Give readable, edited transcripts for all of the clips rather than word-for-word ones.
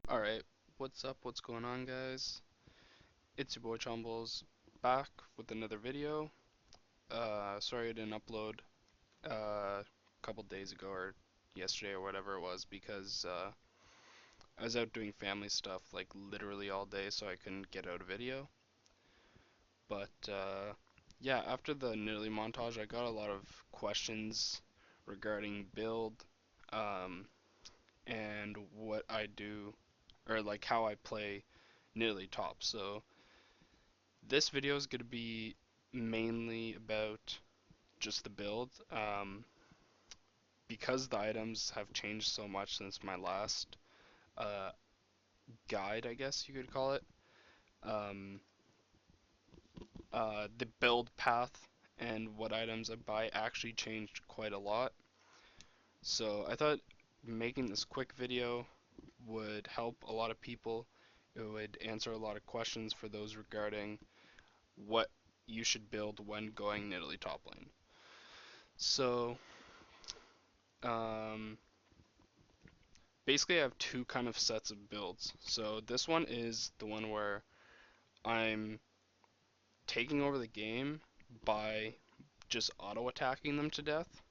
Alright, what's up, what's going on, guys? It's your boy Chumbles, back with another video. Sorry I didn't upload a couple days ago or yesterday or whatever it was, because I was out doing family stuff like literally all day, so I couldn't get out a video. But yeah, after the Nidalee montage, I got a lot of questions regarding build and what I do, or like how I play Nidalee top. So this video is going to be mainly about just the build, because the items have changed so much since my last guide, I guess you could call it. The build path and what items I buy actually changed quite a lot. So I thought making this quick video would help a lot of people. It would answer a lot of questions for those regarding what you should build when going Nidalee top lane. So basically I have two kind of sets of builds. So this one is the one where I'm taking over the game by just auto attacking them to death,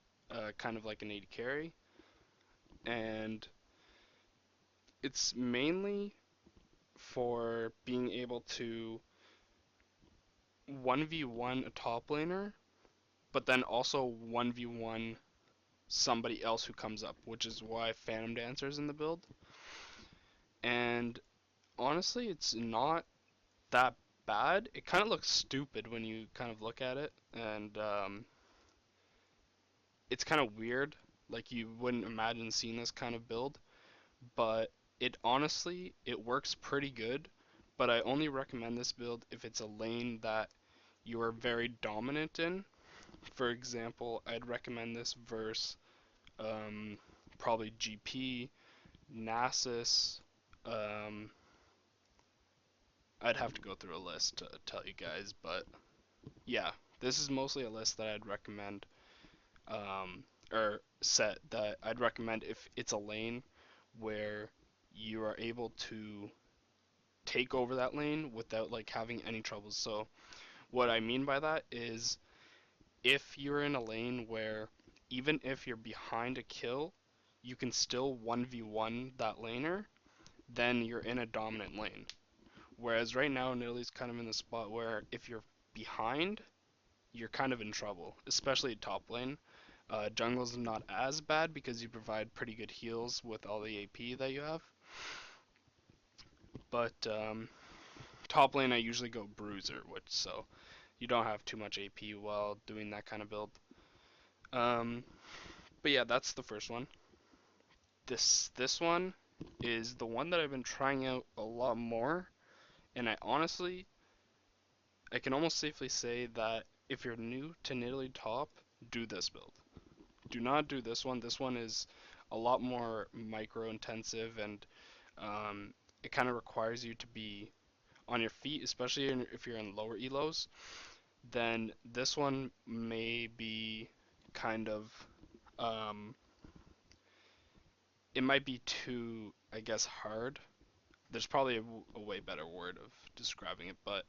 kind of like an AD carry, and it's mainly for being able to 1v1 a top laner, but then also 1v1 somebody else who comes up, which is why Phantom Dancer's in the build. And honestly, it's not that bad. It kind of looks stupid when you kind of look at it, and it's kind of weird. Like, you wouldn't imagine seeing this kind of build, but it works pretty good. But I only recommend this build if it's a lane that you are very dominant in. For example, I'd recommend this versus probably GP, Nasus. I'd have to go through a list to tell you guys, but yeah, this is mostly a list that I'd recommend, or set that I'd recommend if it's a lane where you are able to take over that lane without like having any troubles. So what I mean by that is, if you're in a lane where even if you're behind a kill, you can still 1v1 that laner, then you're in a dominant lane. Whereas right now, Nidalee's kind of in the spot where if you're behind, you're kind of in trouble, especially top lane. Jungle's not as bad because you provide pretty good heals with all the AP that you have. But top lane, I usually go Bruiser, so you don't have too much AP while doing that kind of build. But yeah, that's the first one. This one is the one that I've been trying out a lot more, and I can almost safely say that if you're new to Nidalee top, do this build. Do not do this one. This one is a lot more micro intensive, and it kind of requires you to be on your feet, especially if you're in lower elos. Then this one may be kind of it might be too, I guess, hard. There's probably a way better word of describing it, but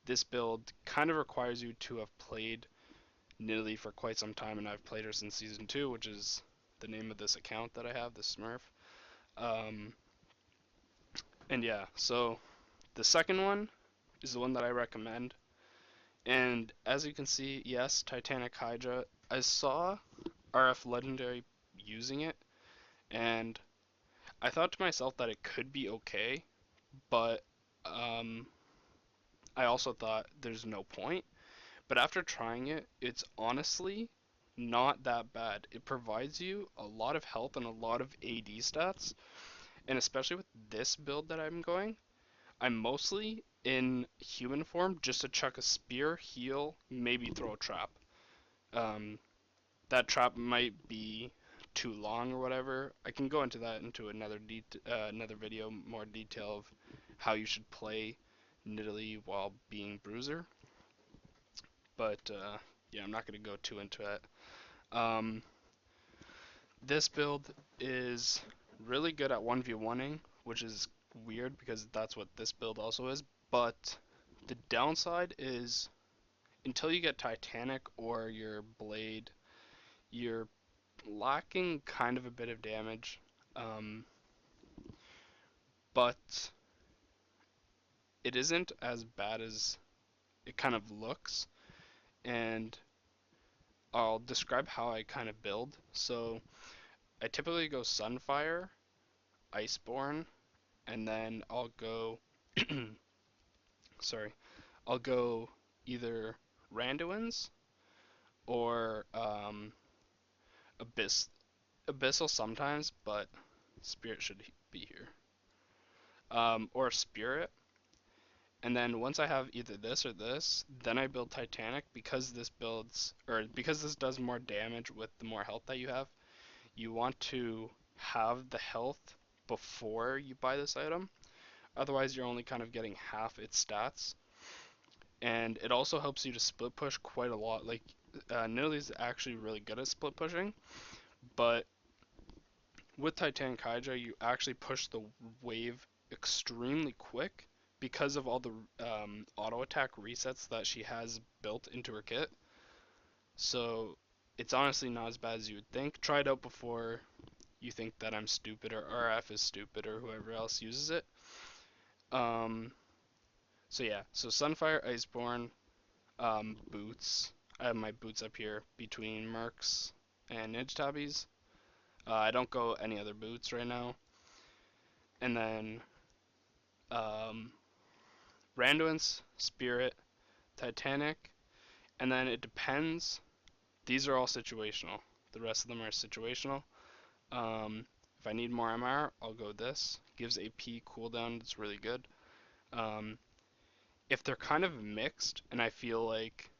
this build kind of requires you to have played Nidalee for quite some time, and I've played her since Season 2, which is the name of this account that I have, the Smurf. And yeah, so the second one is the one that I recommend. And as you can see, yes, Titanic Hydra. I saw RF Legendary using it, and I thought to myself that it could be okay, but I also thought there's no point. But after trying it, it's honestly not that bad. It provides you a lot of health and a lot of AD stats, and especially with this build that I'm going, I'm mostly in human form just to chuck a spear, heal, maybe throw a trap. That trap might be too long or whatever. I can go into that into another video, more detail of how you should play Nidalee while being Bruiser. But yeah, I'm not going to go too into it. This build is really good at 1v1ing, which is weird because that's what this build also is. But the downside is until you get Titanic or your Blade, you're lacking kind of a bit of damage. Um, but it isn't as bad as it kind of looks. And I'll describe how I kind of build. So I typically go Sunfire, Iceborne, and then I'll go sorry, I'll go either Randuin's or Abyss Abyssal sometimes, but Spirit should be here. Or Spirit. And then once I have either this or this, then I build Titanic because this builds or because this does more damage with the more health that you have. You want to have the health before you buy this item. Otherwise, you're only kind of getting half its stats. And it also helps you to split push quite a lot. Like, Nidalee's actually really good at split pushing, but with Titan Kaija, you actually push the wave extremely quick because of all the auto attack resets that she has built into her kit. So it's honestly not as bad as you would think. Try it out before you think that I'm stupid or RF is stupid or whoever else uses it. Um, so yeah, so Sunfire, Iceborne, boots. I have my boots up here between Mercs and Ninja Tabbies. I don't go any other boots right now. And then um, Randuin's, Spirit, Titanic, and then it depends. These are all situational. The rest of them are situational. If I need more MR, I'll go this. Gives AP cooldown, it's really good. Um, if they're kind of mixed, and I feel like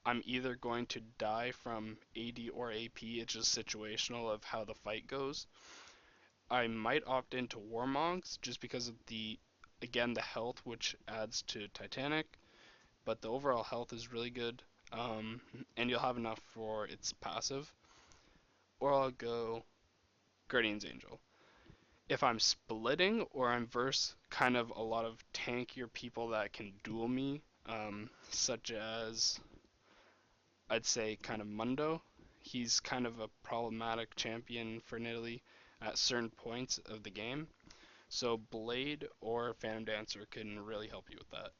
I'm either going to die from AD or AP, it's just situational of how the fight goes. I might opt into Warmonks just because of again, the health, which adds to Titanic, but the overall health is really good, and you'll have enough for its passive. Or I'll go Guardian's Angel. If I'm splitting or I'm versus kind of a lot of tankier people that can duel me, such as I'd say kind of Mundo. He's kind of a problematic champion for Nidalee at certain points of the game. So Blade or Phantom Dancer can really help you with that.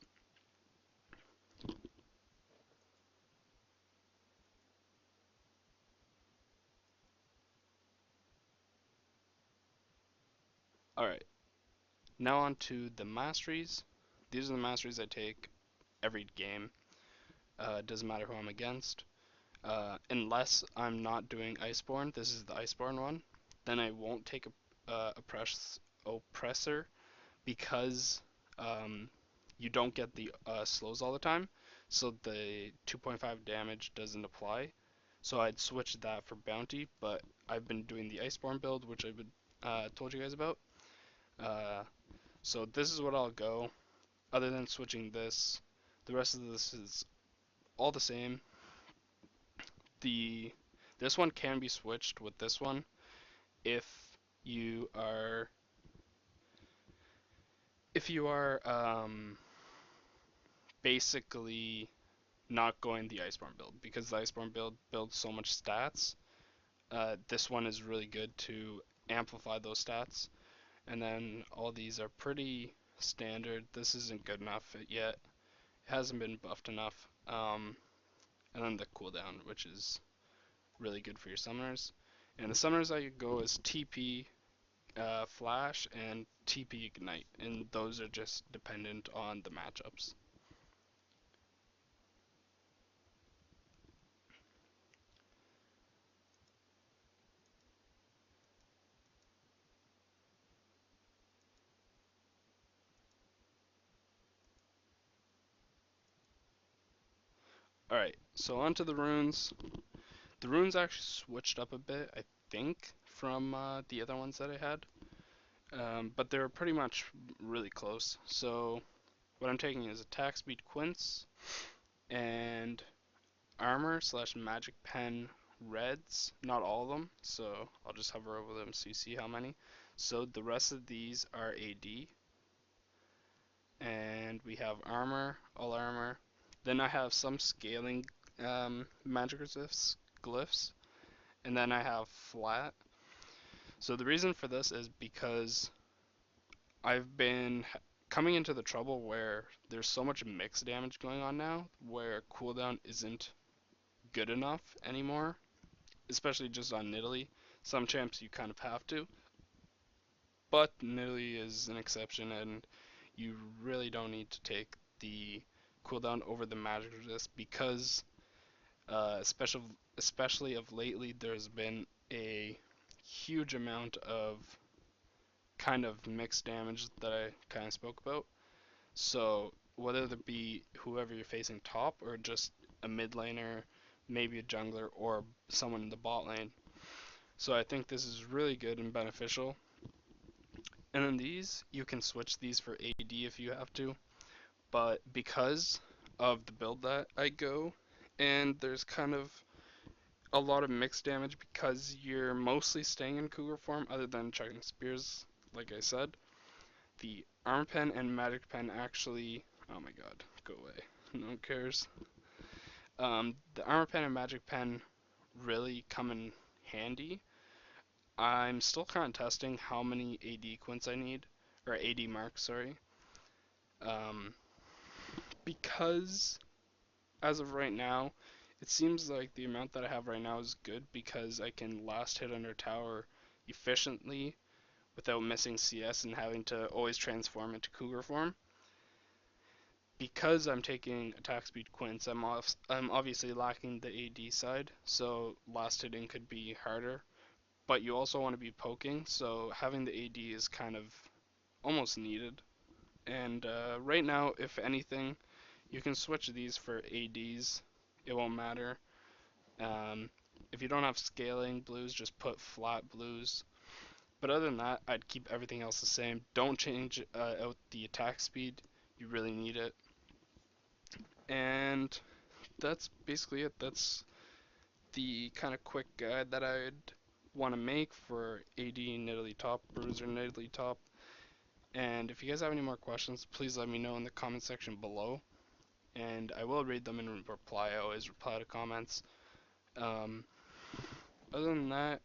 Alright, now on to the masteries. These are the masteries I take every game. Doesn't matter who I'm against. Unless I'm not doing Iceborne, this is the Iceborne one, then I won't take Oppressor because you don't get the slows all the time, so the 2.5 damage doesn't apply. So I'd switch that for Bounty, but I've been doing the Iceborne build, which I've told you guys about. Uh, so this is what I'll go. Other than switching this, the rest of this is all the same. The This one can be switched with this one if you are basically not going the Iceborne build because the Iceborne build builds so much stats. This one is really good to amplify those stats. And then all these are pretty standard. This isn't good enough yet. It hasn't been buffed enough. And then the cooldown, which is really good for your summoners. And the summoners I could go is TP, Flash, and TP Ignite. And those are just dependent on the matchups. Alright, so onto the runes. The runes actually switched up a bit, I think, from the other ones that I had. But they're pretty much really close. So what I'm taking is attack speed quince and armor slash magic pen reds, not all of them, so I'll just hover over them so you see how many. So the rest of these are AD, and we have armor, all armor. Then I have some scaling magic resist glyphs, and then I have flat. So the reason for this is because I've been coming into the trouble where there's so much mixed damage going on now, where cooldown isn't good enough anymore, especially just on Nidalee. Some champs you kind of have to, but Nidalee is an exception, and you really don't need to take the cooldown over the magic resist because, especially of lately, there's been a huge amount of kind of mixed damage that I kind of spoke about. So whether it be whoever you're facing top or just a mid laner, maybe a jungler or someone in the bot lane. So I think this is really good and beneficial. And then these, you can switch these for AD if you have to. But because of the build that I go, and there's kind of a lot of mixed damage because you're mostly staying in Cougar form other than chucking spears, like I said. The armor pen and magic pen actually, oh my god, go away, no one cares. The armor pen and magic pen really come in handy. I'm still kind of testing how many AD quints I need, or AD marks, sorry. Um, because as of right now, it seems like the amount that I have right now is good because I can last hit under tower efficiently without missing CS and having to always transform into Cougar form. Because I'm taking attack speed quints, I'm obviously lacking the AD side, so last hitting could be harder. But you also want to be poking, so having the AD is kind of almost needed. And right now, if anything, you can switch these for ADs. It won't matter. Um, if you don't have scaling blues, just put flat blues. But other than that, I'd keep everything else the same. Don't change out the attack speed. You really need it. And that's basically it. That's the kind of quick guide that I'd want to make for AD Nidalee top, Bruiser Nidalee top. And if you guys have any more questions, please let me know in the comment section below. And I will read them and reply. I always reply to comments. Um, Other than that,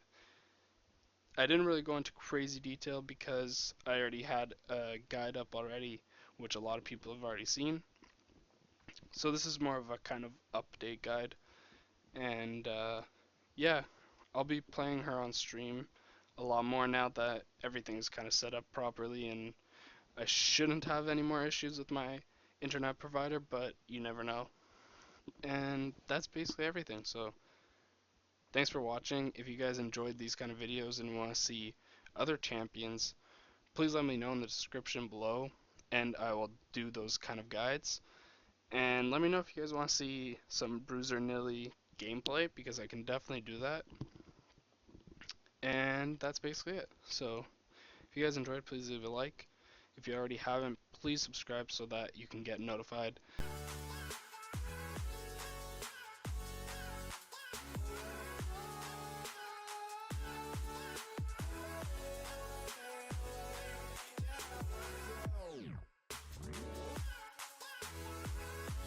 I didn't really go into crazy detail because I already had a guide up already, which a lot of people have already seen. So this is more of a kind of update guide. And yeah, I'll be playing her on stream a lot more now that everything's kind of set up properly, and I shouldn't have any more issues with my internet provider, but you never know. And that's basically everything. So thanks for watching. If you guys enjoyed these kind of videos and want to see other champions, please let me know in the description below, and I will do those kind of guides. And let me know if you guys want to see some Bruiser Nidalee gameplay, because I can definitely do that. And that's basically it. So if you guys enjoyed, please leave a like. If you already haven't, please subscribe so that you can get notified